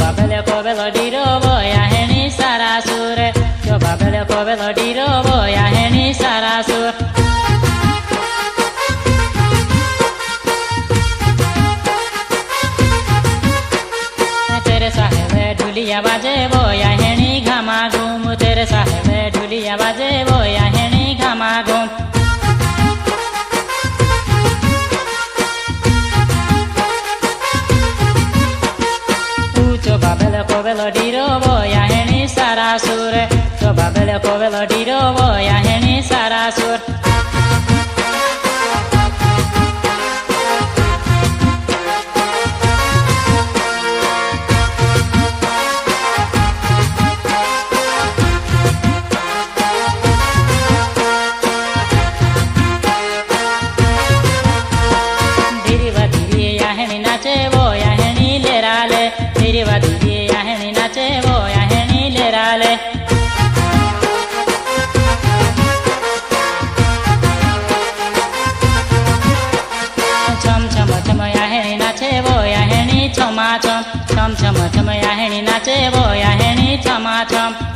babele kobelo diro boya heni sarasure cho babele kobelo diro boya heni sarasur तेरे साहेबे ढुलिया बाजे बोया हेणी घामा घूम तेरे साहेबे ढुलिया बाजे बोया हेणी घामा घूम ऊंचो बाबेले कोबेलो डीरो बोया हेणी सारासुर चो बाबेले कोबेलो डीरो बोया हेणी सारासुर नाचे बोया हेणी लेराले धीरे धीरे याहेणी नाचे बोया हेणी लेराले छम छम छम याहेणी नाचे बोया हेणी छमा छम छम छम छम याहेणी नाचे बोया हेणी छमा छम